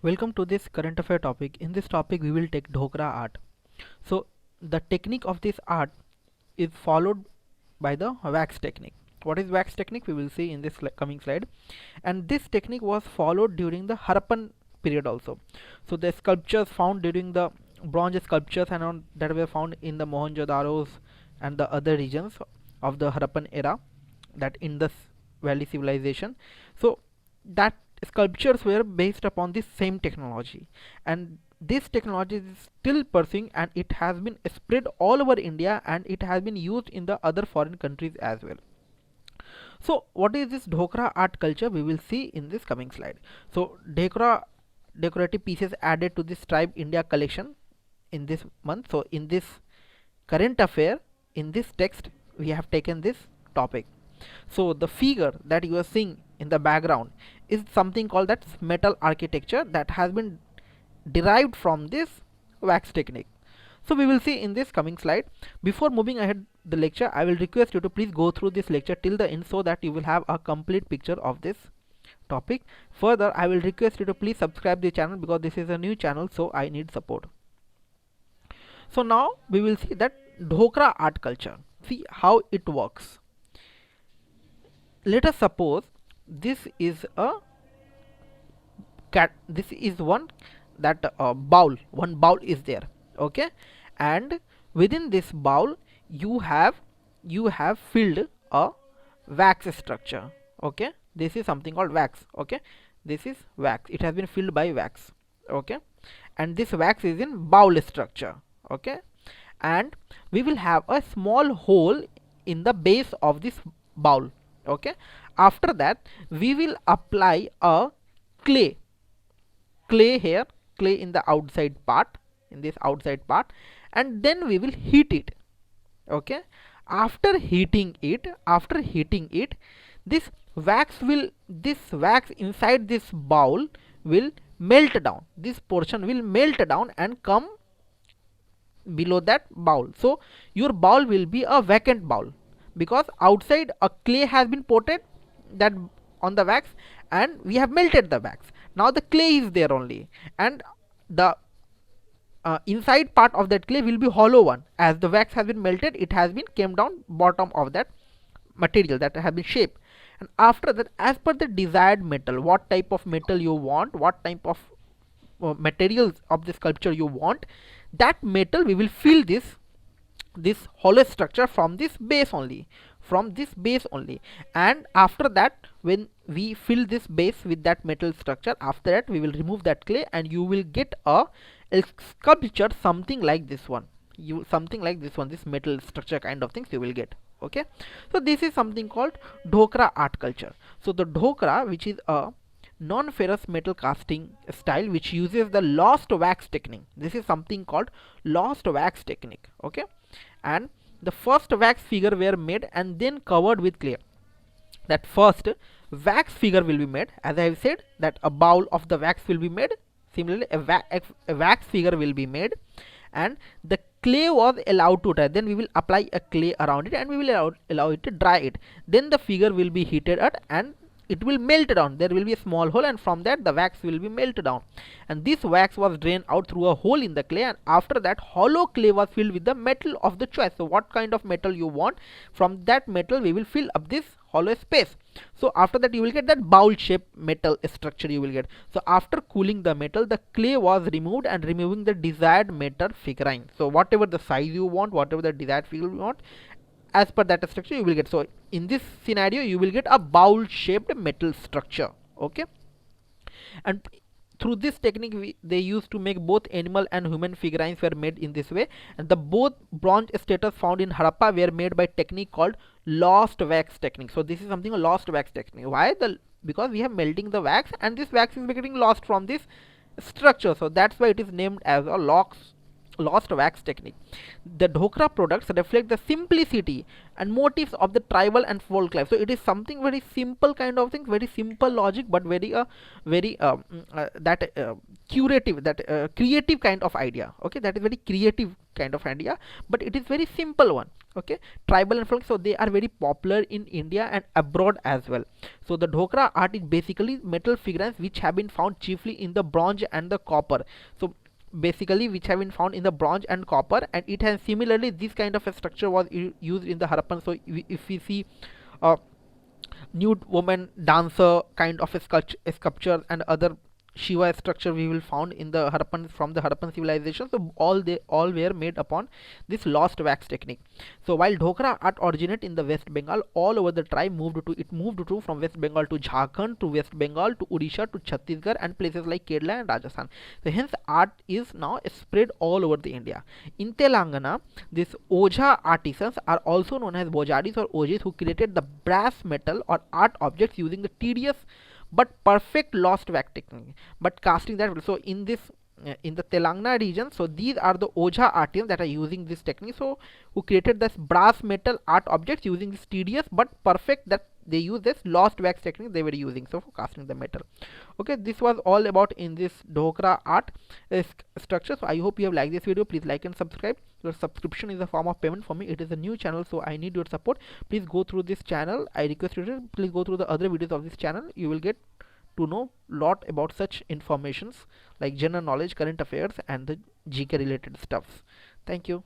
Welcome to this current affair topic. In this topic, we will take Dhokra art. So, the technique of this art is followed by the wax technique. What is wax technique? We will see in this coming slide. And this technique was followed during the Harappan period also. So, the sculptures found during the bronze sculptures and that were found in the Mohenjo-daros and the other regions of the Harappan era, that Indus Valley civilization. So, that sculptures were based upon the same technology, and this technology is still pursuing, and it has been spread all over India, and it has been used in the other foreign countries as well. So what is this Dhokra art culture? We will see in this coming slide. So Dhokra decorative pieces added to this tribe India collection in this month. So in this current affair, in this text, we have taken this topic. So the figure that you are seeing in the background is something called that metal architecture that has been derived from this wax technique. So we will see in this coming slide. Before moving ahead the lecture, I will request you to please go through this lecture till the end so that you will have a complete picture of this topic. Further, I will request you to please subscribe the channel because this is a new channel, so I need support. So now we will see that Dhokra art culture. See how it works. Let us suppose this is a this is one that bowl. One bowl is there, okay, and within this bowl you have filled a wax structure, okay. This is something called wax, okay. This is wax. It has been filled by wax, okay, and this wax is in bowl structure, okay, and we will have a small hole in the base of this bowl, okay. After that we will apply a clay here, clay in the outside part, in this outside part, and then we will heat it, okay. After heating it, this wax inside this bowl will melt down. This portion will melt down and come below that bowl. So your bowl will be a vacant bowl because outside a clay has been potted that on the wax, and we have melted the wax. Now the clay is there only, and the inside part of that clay will be hollow one. As the wax has been melted, it has been came down bottom of that material that has been shaped. And after that, as per the desired metal, what type of metal you want, what type of materials of the sculpture you want, that metal we will fill this hollow structure from this base only, and after that, when we fill this base with that metal structure, after that we will remove that clay, and you will get a sculpture something like this one, this metal structure kind of things you will get, okay. So this is something called Dhokra art culture. So the Dhokra, which is a non-ferrous metal casting style which uses the lost wax technique. This is something called lost wax technique, okay. And the first wax figure were made and then covered with clay. That first wax figure will be made, as I have said, that a bowl of the wax will be made. Similarly, a wax figure will be made, and the clay was allowed to dry. Then we will apply a clay around it, and we will allow it to dry it. Then the figure will be heated up, and it will melt down. There will be a small hole, and from that the wax will be melted down, and this wax was drained out through a hole in the clay, and after that hollow clay was filled with the metal of the choice. So what kind of metal you want, from that metal we will fill up this hollow space. So after that you will get that bowl shaped metal structure you will get. So after cooling the metal, the clay was removed, and removing the desired metal figurine. So whatever the size you want, whatever the desired figure you want, as per that structure you will get. So in this scenario you will get a bowl shaped metal structure, okay. And through this technique they used to make both animal and human figurines were made in this way, and the both bronze statues found in Harappa were made by technique called lost wax technique. So this is something a lost wax technique. Why? Because we have melting the wax, and this wax is getting lost from this structure, so that's why it is named as a lost wax technique. The Dhokra products reflect the simplicity and motifs of the tribal and folk life. So it is something very simple kind of thing, very simple logic, but very curative, creative kind of idea. Okay, that is very creative kind of idea, but it is very simple one. Okay, tribal and folk, so they are very popular in India and abroad as well. So the Dhokra art is basically metal figurines which have been found chiefly in the bronze and the copper. So basically which have been found in the bronze and copper, and it has similarly this kind of a structure was used in the Harappan. So if we see uh, nude woman dancer kind of a sculpture and other Shiva structure we will found in the Harappan, from the Harappan civilization. So all were made upon this lost wax technique. So while Dhokra art originated in the West Bengal, all over the tribe moved to from West Bengal to Jharkhand, to West Bengal, to Odisha, to Chhattisgarh, and places like Kerala and Rajasthan. So hence art is now spread all over the India. In Telangana, these Ojha artisans are also known as Wojaris or Ojjis, who created the brass metal or art objects using the tedious but perfect lost wax technique, but casting that. So in this in the Telangana region, so these are the Ojha artisans that are using this technique, so who created this brass metal art objects using this tedious but perfect, that they use this lost wax technique they were using, so for casting the metal. Okay, this was all about in this Dhokra art structure. So I hope you have liked this video. Please like and subscribe. Your subscription is a form of payment for me. It is a new channel, so I need your support. Please go through this channel. I request you to please go through the other videos of this channel. You will get to know lot about such informations like general knowledge, current affairs, and the GK related stuffs. Thank you.